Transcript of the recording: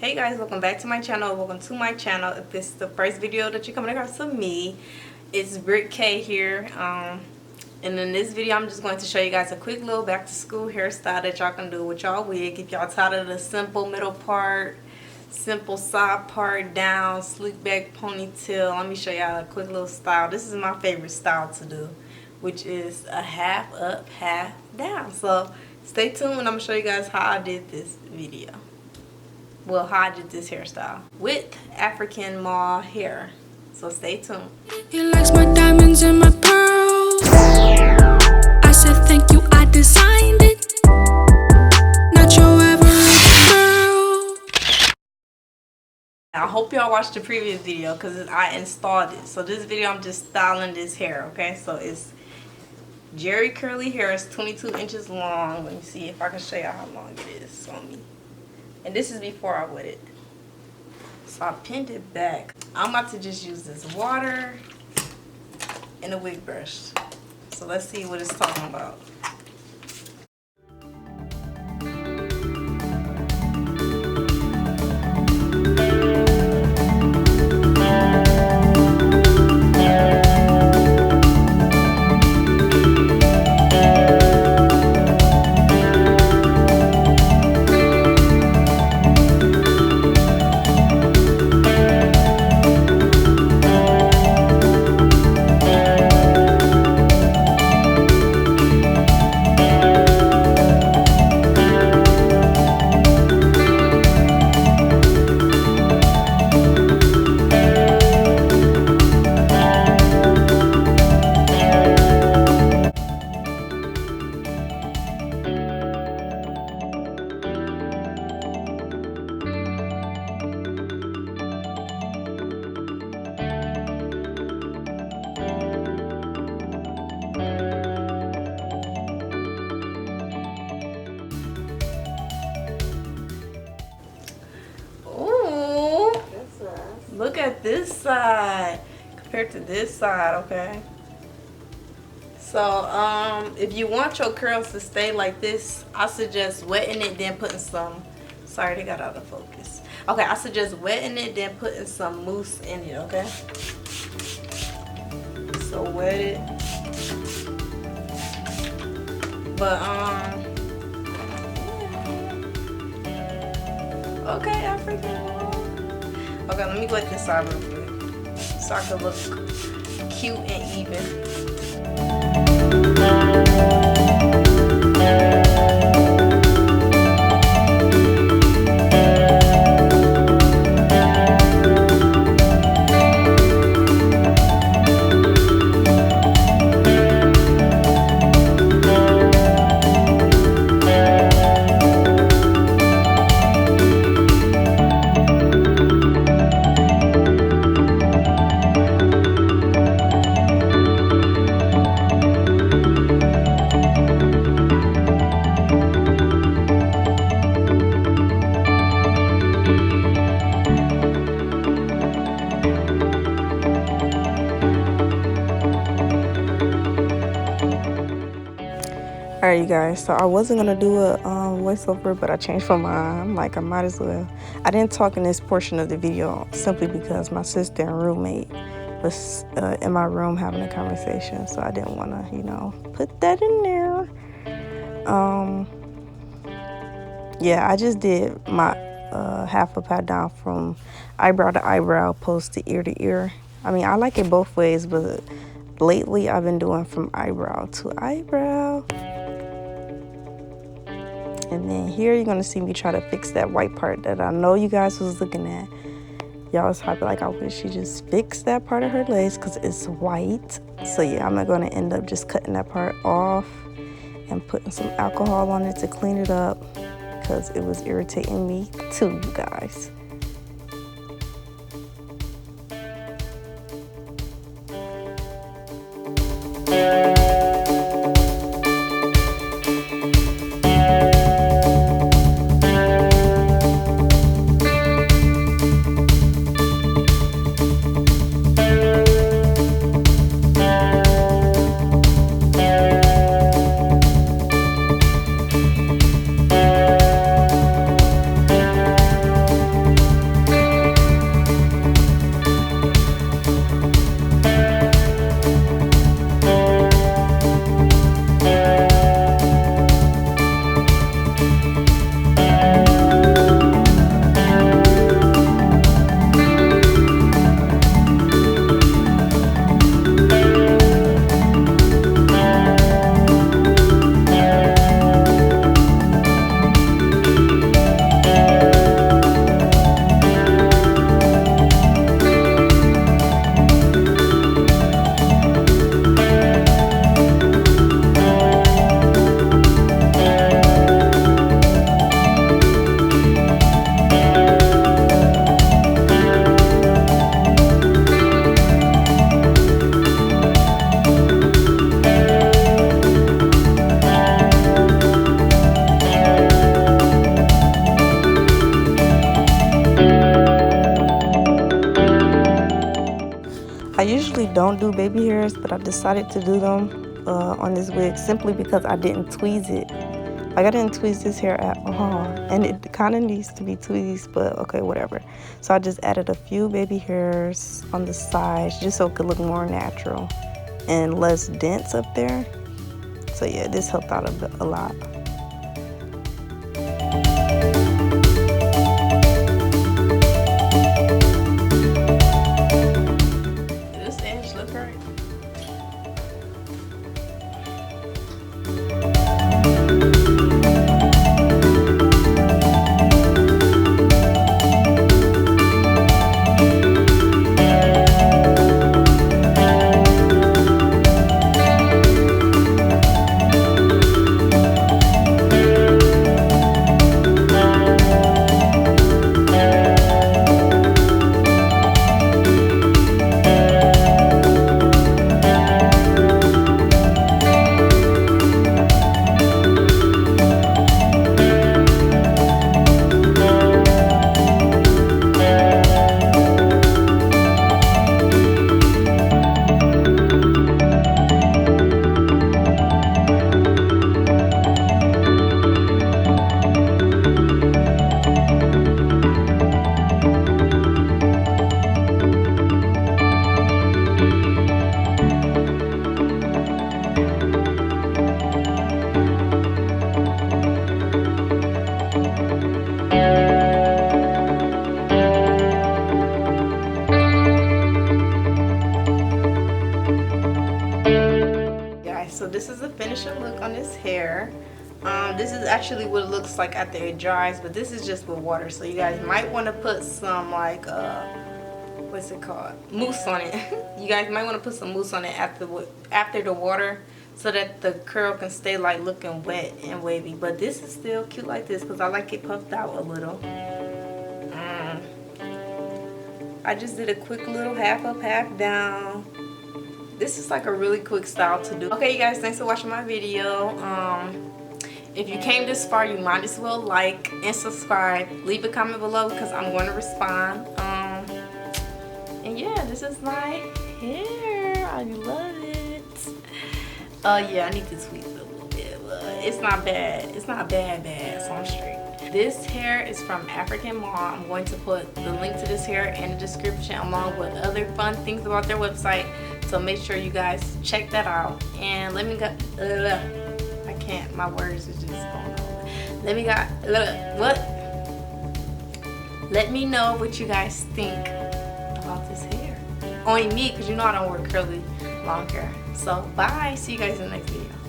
Hey guys, welcome back to my channel. Welcome to my channel. If this is the first video that you're coming across of me, it's Brittany K here. And in this video, I'm just going to show you guys a quick little back to school hairstyle that y'all can do with y'all wig. If y'all tired of the simple middle part, simple side part down, sleek back ponytail, let me show y'all a quick little style. This is my favorite style to do, which is a half up, half down. So stay tuned and I'm going to show you guys how I did this video. Well, how I did this hairstyle with AfricanMall hair. So stay tuned. He likes my diamonds and my pearls. I said thank you, I designed it. Not your average girl. I hope y'all watched the previous video because I installed it. So this video I'm just styling this hair, okay? So it's Jerry curly hair. It's 22 inches long. Let me see if I can show you how long it is on me. And this is before I wet it. So I pinned it back. I'm about to just use this water and a wig brush. So let's see what it's talking about. Look at this side compared to this side, okay? So, if you want your curls to stay like this, I suggest wetting it, then putting some, sorry, they got out of focus. Okay, I suggest wetting it, then putting some mousse in it, okay? So wet it. But, okay, African. Okay, let me wet this side real quick so I can look cute and even. Alright you guys, so I wasn't gonna do a voiceover, but I changed my mind. I'm like, I might as well. I didn't talk in this portion of the video simply because my sister and roommate was in my room having a conversation, so I didn't want to, you know, put that in there. Yeah, I just did my half up, half down from eyebrow to eyebrow, post to ear. I mean, I like it both ways, but lately I've been doing from eyebrow to eyebrow. And then here you're gonna see me try to fix that white part that I know you guys was looking at. Y'all was probably like, I wish she just fixed that part of her lace because it's white. So yeah, I'm gonna end up just cutting that part off and putting some alcohol on it to clean it up because it was irritating me too, you guys. usually don't do baby hairs, but I decided to do them on this wig simply because I didn't tweeze it. Like, I didn't tweeze this hair at all, and it kind of needs to be tweezed, but okay, whatever. So I just added a few baby hairs on the sides just so it could look more natural and less dense up there. So yeah, this helped out a lot. Does this edge look right? So this is the finishing look on this hair. This is actually what it looks like after it dries, but this is just with water. So you guys might want to put some like what's it called, mousse on it. You guys might want to put some mousse on it after the water, so that the curl can stay like looking wet and wavy. But this is still cute like this because I like it puffed out a little. I just did a quick little half up, half down. This is like a really quick style to do. Okay, you guys, thanks for watching my video. If you came this far, you might as well like and subscribe. Leave a comment below because I'm going to respond. And yeah, this is my hair. I love it. Yeah, I need to tweak it a little bit, but it's not bad. It's not bad, so I'm straight. This hair is from AfricanMall. I'm going to put the link to this hair in the description along with other fun things about their website. So make sure you guys check that out. And let me go. I can't. My words are just going on. Let me know what you guys think about this hair. On me, because you know I don't wear curly long hair. So bye. See you guys in the next video.